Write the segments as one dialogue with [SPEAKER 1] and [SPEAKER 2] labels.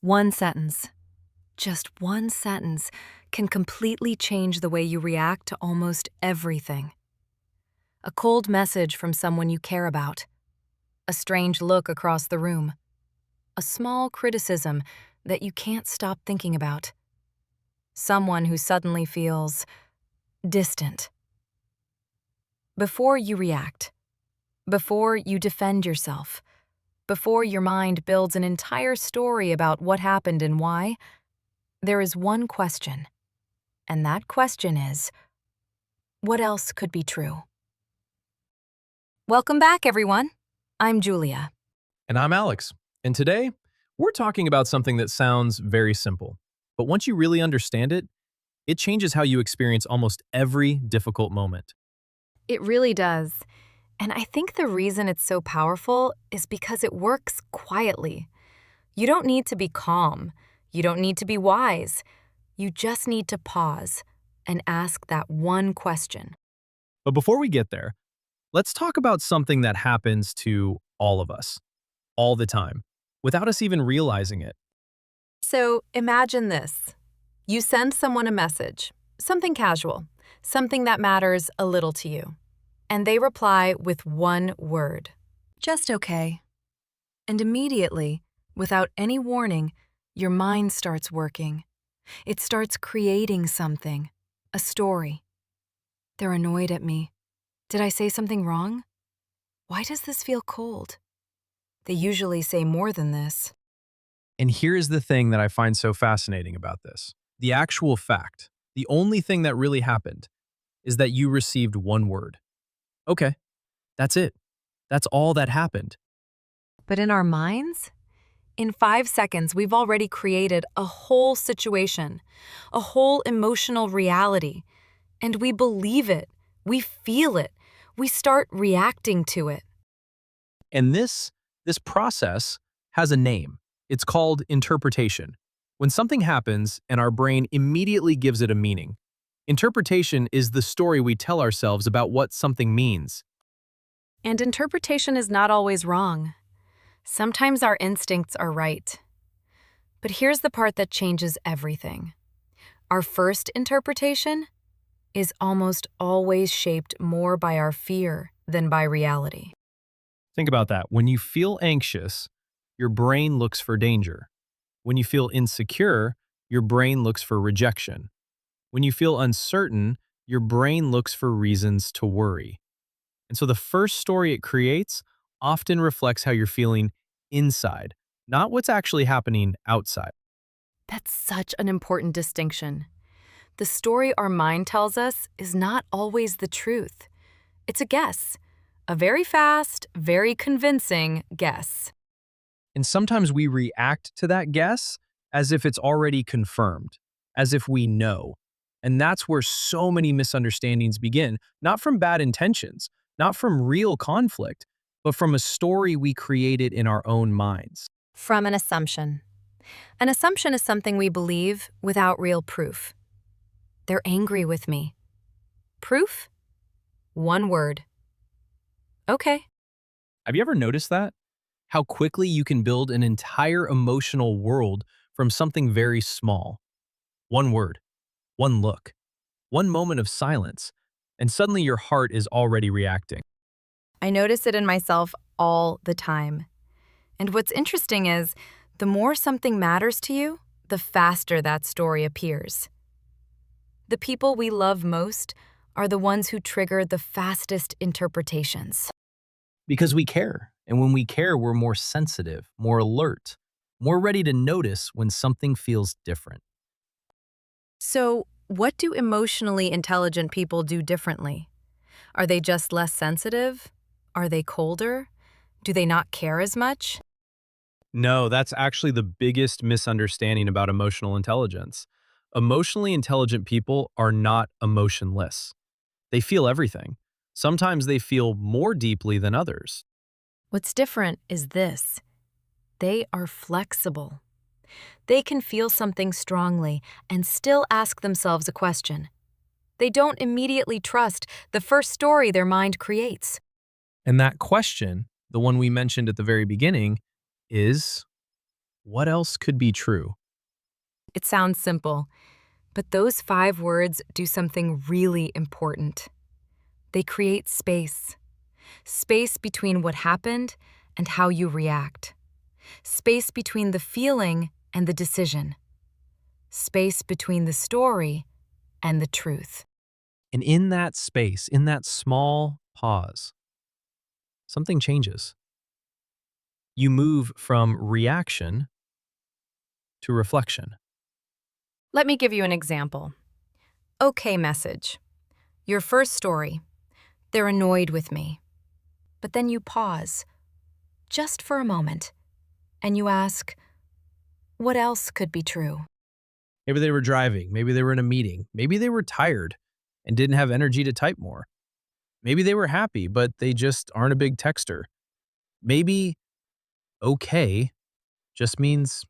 [SPEAKER 1] One sentence, just one sentence, can completely change the way you react to almost everything. A cold message from someone you care about, a strange look across the room, a small criticism that you can't stop thinking about, someone who suddenly feels distant. Before you react, before you defend yourself, before your mind builds an entire story about what happened and why, there is one question. And that question is, what else could be true? Welcome back, everyone. I'm Julia.
[SPEAKER 2] And I'm Alex. And today, we're talking about something that sounds very simple. But once you really understand it, it changes how you experience almost every difficult moment.
[SPEAKER 1] It really does. And I think the reason it's so powerful is because it works quietly. You don't need to be calm. You don't need to be wise. You just need to pause and ask that one question.
[SPEAKER 2] But before we get there, let's talk about something that happens to all of us, all the time, without us even realizing it.
[SPEAKER 1] So imagine this. You send someone a message, something casual, something that matters a little to you, and they reply with one word, just okay. And immediately, without any warning, your mind starts working. It starts creating something, a story. They're annoyed at me. Did I say something wrong? Why does this feel cold? They usually say more than this.
[SPEAKER 2] And here's the thing that I find so fascinating about this. The actual fact, the only thing that really happened, is that you received one word. Okay, that's it. That's all that happened.
[SPEAKER 1] But in our minds, in 5 seconds, we've already created a whole situation, a whole emotional reality. And we believe it. We feel it. We start reacting to it.
[SPEAKER 2] And this process has a name. It's called interpretation. When something happens and our brain immediately gives it a meaning, interpretation is the story we tell ourselves about what something means.
[SPEAKER 1] And interpretation is not always wrong. Sometimes our instincts are right. But here's the part that changes everything. Our first interpretation is almost always shaped more by our fear than by reality.
[SPEAKER 2] Think about that. When you feel anxious, your brain looks for danger. When you feel insecure, your brain looks for rejection. When you feel uncertain, your brain looks for reasons to worry. And so the first story it creates often reflects how you're feeling inside, not what's actually happening outside.
[SPEAKER 1] That's such an important distinction. The story our mind tells us is not always the truth. It's a guess, a very fast, very convincing guess.
[SPEAKER 2] And sometimes we react to that guess as if it's already confirmed, as if we know. And that's where so many misunderstandings begin, not from bad intentions, not from real conflict, but from a story we created in our own minds.
[SPEAKER 1] From an assumption. An assumption is something we believe without real proof. They're angry with me. Proof? One word. Okay.
[SPEAKER 2] Have you ever noticed that? How quickly you can build an entire emotional world from something very small. One word, one look, one moment of silence, and suddenly your heart is already reacting.
[SPEAKER 1] I notice it in myself all the time. And what's interesting is, the more something matters to you, the faster that story appears. The people we love most are the ones who trigger the fastest interpretations.
[SPEAKER 2] Because we care. And when we care, we're more sensitive, more alert, more ready to notice when something feels different.
[SPEAKER 1] So, what do emotionally intelligent people do differently? Are they just less sensitive? Are they colder? Do they not care as much?
[SPEAKER 2] No, that's actually the biggest misunderstanding about emotional intelligence. Emotionally intelligent people are not emotionless. They feel everything. Sometimes they feel more deeply than others.
[SPEAKER 1] What's different is this: they are flexible. They can feel something strongly and still ask themselves a question. They don't immediately trust the first story their mind creates.
[SPEAKER 2] And that question, the one we mentioned at the very beginning, is What else could be true?
[SPEAKER 1] It sounds simple, but those 5 words do something really important. They create space. Space between what happened and how you react. Space between the feeling and the decision. Space between the story and the truth.
[SPEAKER 2] And in that space, in that small pause, something changes. You move from reaction to reflection.
[SPEAKER 1] Let me give you an example. Okay, message. Your first story. They're annoyed with me. But then you pause, just for a moment, and you ask, what else could be true?
[SPEAKER 2] Maybe they were driving, maybe they were in a meeting, maybe they were tired and didn't have energy to type more. Maybe they were happy, but they just aren't a big texter. Maybe okay just means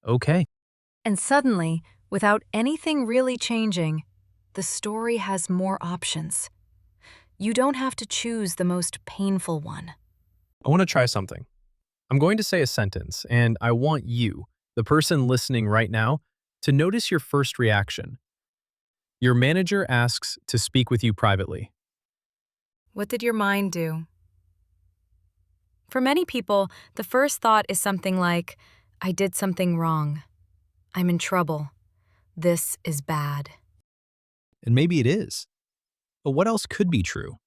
[SPEAKER 2] okay.
[SPEAKER 1] And suddenly, without anything really changing, the story has more options. You don't have to choose the most painful one.
[SPEAKER 2] I want to try something. I'm going to say a sentence, and I want you, the person listening right now, to notice your first reaction. Your manager asks to speak with you privately.
[SPEAKER 1] What did your mind do? For many people, the first thought is something like, I did something wrong. I'm in trouble. This is bad.
[SPEAKER 2] And maybe it is. But what else could be true?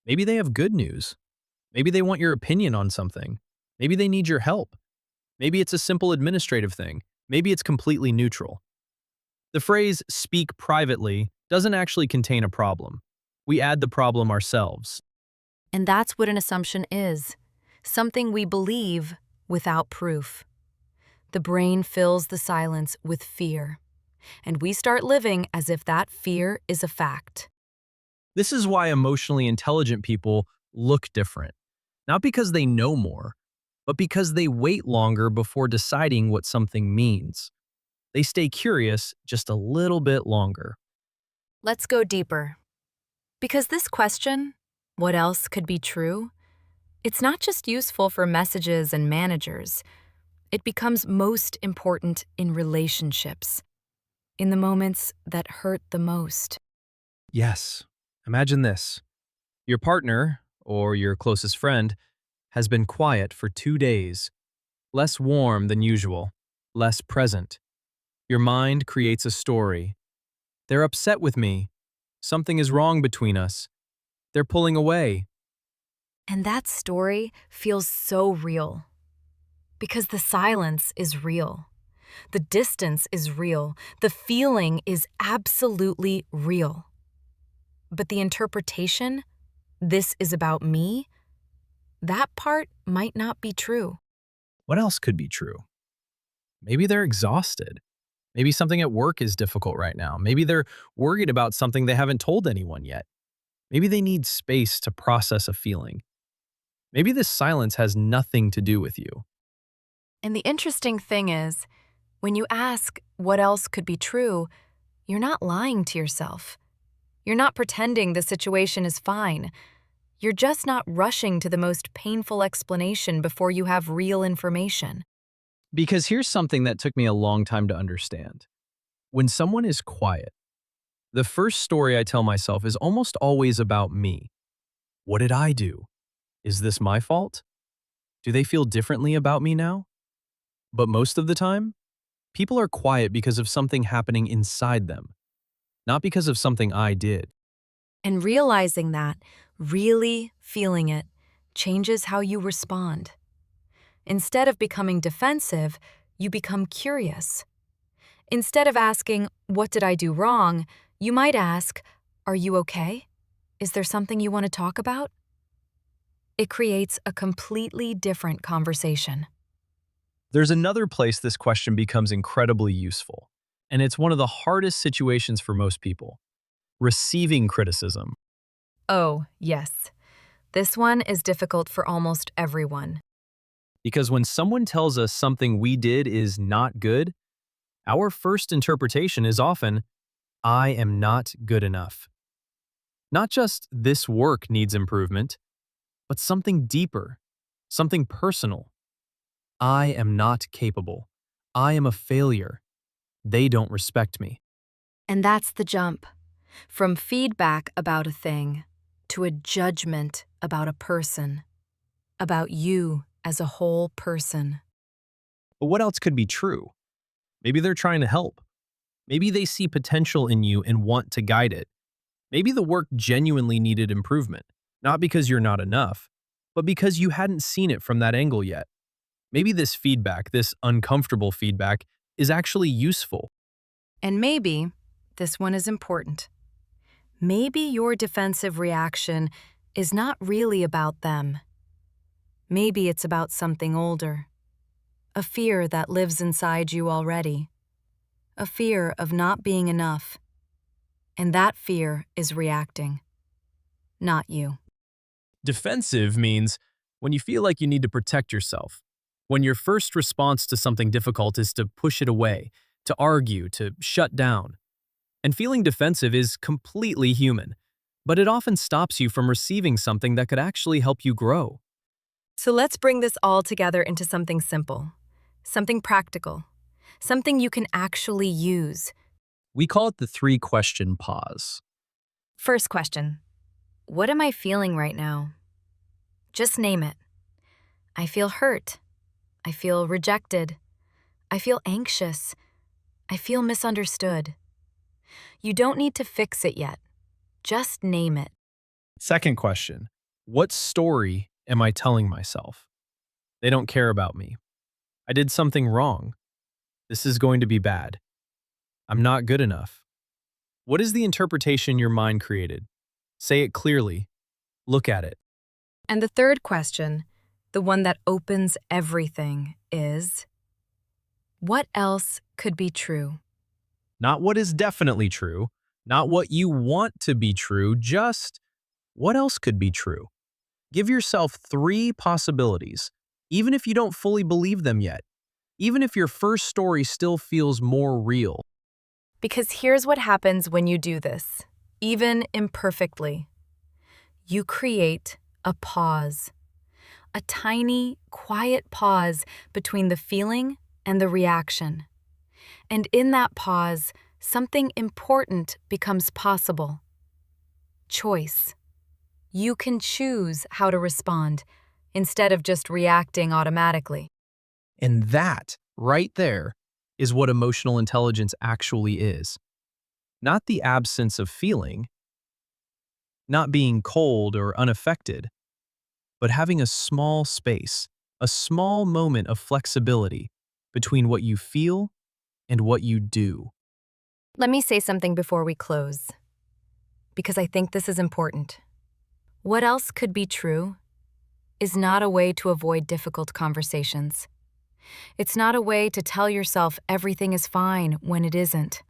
[SPEAKER 2] Maybe they have good news. Maybe they want your opinion on something. Maybe they need your help. Maybe it's a simple administrative thing. Maybe it's completely neutral. The phrase speak privately doesn't actually contain a problem. We add the problem ourselves.
[SPEAKER 1] And that's what an assumption is. Something we believe without proof. The brain fills the silence with fear, and we start living as if that fear is a fact.
[SPEAKER 2] This is why emotionally intelligent people look different. Not because they know more, but because they wait longer before deciding what something means. They stay curious just a little bit longer.
[SPEAKER 1] Let's go deeper. Because this question, what else could be true? It's not just useful for messages and managers. It becomes most important in relationships, in the moments that hurt the most.
[SPEAKER 2] Yes, imagine this. Your partner, or your closest friend, has been quiet for 2 days, less warm than usual, less present. Your mind creates a story. They're upset with me. Something is wrong between us. They're pulling away.
[SPEAKER 1] And that story feels so real. Because the silence is real. The distance is real. The feeling is absolutely real. But the interpretation, this is about me, that part might not be true.
[SPEAKER 2] What else could be true? Maybe they're exhausted. Maybe something at work is difficult right now. Maybe they're worried about something they haven't told anyone yet. Maybe they need space to process a feeling. Maybe this silence has nothing to do with you.
[SPEAKER 1] And the interesting thing is, when you ask what else could be true, you're not lying to yourself. You're not pretending the situation is fine. You're just not rushing to the most painful explanation before you have real information.
[SPEAKER 2] Because here's something that took me a long time to understand. When someone is quiet, the first story I tell myself is almost always about me. What did I do? Is this my fault? Do they feel differently about me now? But most of the time, people are quiet because of something happening inside them, not because of something I did.
[SPEAKER 1] And realizing that, really feeling it, changes how you respond. Instead of becoming defensive, you become curious. Instead of asking, what did I do wrong? You might ask, are you okay? Is there something you want to talk about? It creates a completely different conversation.
[SPEAKER 2] There's another place this question becomes incredibly useful, and it's one of the hardest situations for most people: receiving criticism.
[SPEAKER 1] Oh, yes. This one is difficult for almost everyone.
[SPEAKER 2] Because when someone tells us something we did is not good, our first interpretation is often, I am not good enough. Not just this work needs improvement, but something deeper, something personal. I am not capable. I am a failure. They don't respect me.
[SPEAKER 1] And that's the jump. From feedback about a thing to a judgment about a person, about you as a whole person.
[SPEAKER 2] But what else could be true? Maybe they're trying to help. Maybe they see potential in you and want to guide it. Maybe the work genuinely needed improvement, not because you're not enough, but because you hadn't seen it from that angle yet. Maybe this feedback, this uncomfortable feedback, is actually useful.
[SPEAKER 1] And maybe this one is important. Maybe your defensive reaction is not really about them. Maybe it's about something older. A fear that lives inside you already. A fear of not being enough. And that fear is reacting, not you.
[SPEAKER 2] Defensive means when you feel like you need to protect yourself, when your first response to something difficult is to push it away, to argue, to shut down. And feeling defensive is completely human, but it often stops you from receiving something that could actually help you grow.
[SPEAKER 1] So let's bring this all together into something simple, something practical, something you can actually use.
[SPEAKER 2] We call it the three-question pause.
[SPEAKER 1] First question, what am I feeling right now? Just name it. I feel hurt. I feel rejected. I feel anxious. I feel misunderstood. You don't need to fix it yet. Just name it.
[SPEAKER 2] Second question, what story am I telling myself? They don't care about me. I did something wrong. This is going to be bad. I'm not good enough. What is the interpretation your mind created? Say it clearly. Look at it.
[SPEAKER 1] And the third question, the one that opens everything, is what else could be true?
[SPEAKER 2] Not what is definitely true, not what you want to be true, just what else could be true. Give yourself three possibilities, even if you don't fully believe them yet, even if your first story still feels more real.
[SPEAKER 1] Because here's what happens when you do this, even imperfectly. You create a pause, a tiny, quiet pause between the feeling and the reaction. And in that pause, something important becomes possible. Choice. You can choose how to respond instead of just reacting automatically.
[SPEAKER 2] And that, right there, is what emotional intelligence actually is. Not the absence of feeling, not being cold or unaffected, but having a small space, a small moment of flexibility between what you feel and what you do.
[SPEAKER 1] Let me say something before we close, because I think this is important. What else could be true is not a way to avoid difficult conversations. It's not a way to tell yourself everything is fine when it isn't.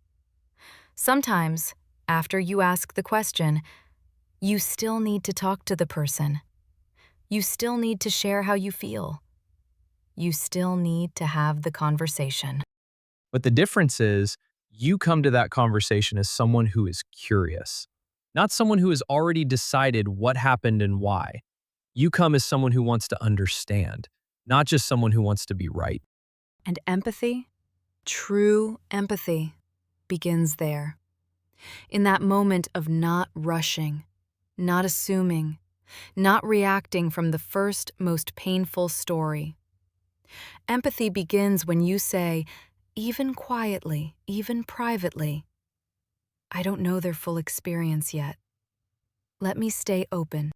[SPEAKER 1] Sometimes, after you ask the question, you still need to talk to the person. You still need to share how you feel. You still need to have the conversation.
[SPEAKER 2] But the difference is, you come to that conversation as someone who is curious, not someone who has already decided what happened and why. You come as someone who wants to understand, not just someone who wants to be right.
[SPEAKER 1] And empathy, true empathy, begins there. In that moment of not rushing, not assuming, not reacting from the first, most painful story. Empathy begins when you say, even quietly, even privately, I don't know their full experience yet. Let me stay open.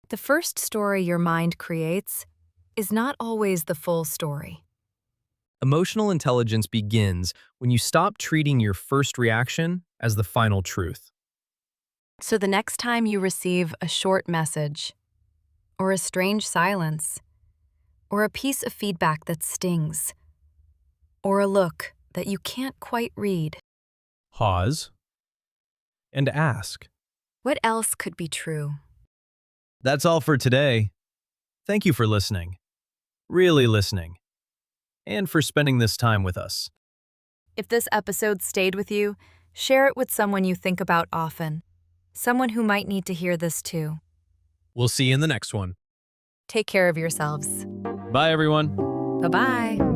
[SPEAKER 1] The first story your mind creates is not always the full story.
[SPEAKER 2] Emotional intelligence begins when you stop treating your first reaction as the final truth.
[SPEAKER 1] So the next time you receive a short message, or a strange silence, or a piece of feedback that stings, or a look that you can't quite read,
[SPEAKER 2] Pause and ask.
[SPEAKER 1] what else could be true?
[SPEAKER 2] That's all for today. Thank you for listening, really listening, and for spending this time with us.
[SPEAKER 1] If this episode stayed with you, share it with someone you think about often, someone who might need to hear this too.
[SPEAKER 2] We'll see you in the next one.
[SPEAKER 1] Take care of yourselves.
[SPEAKER 2] Bye, everyone.
[SPEAKER 1] Bye-bye.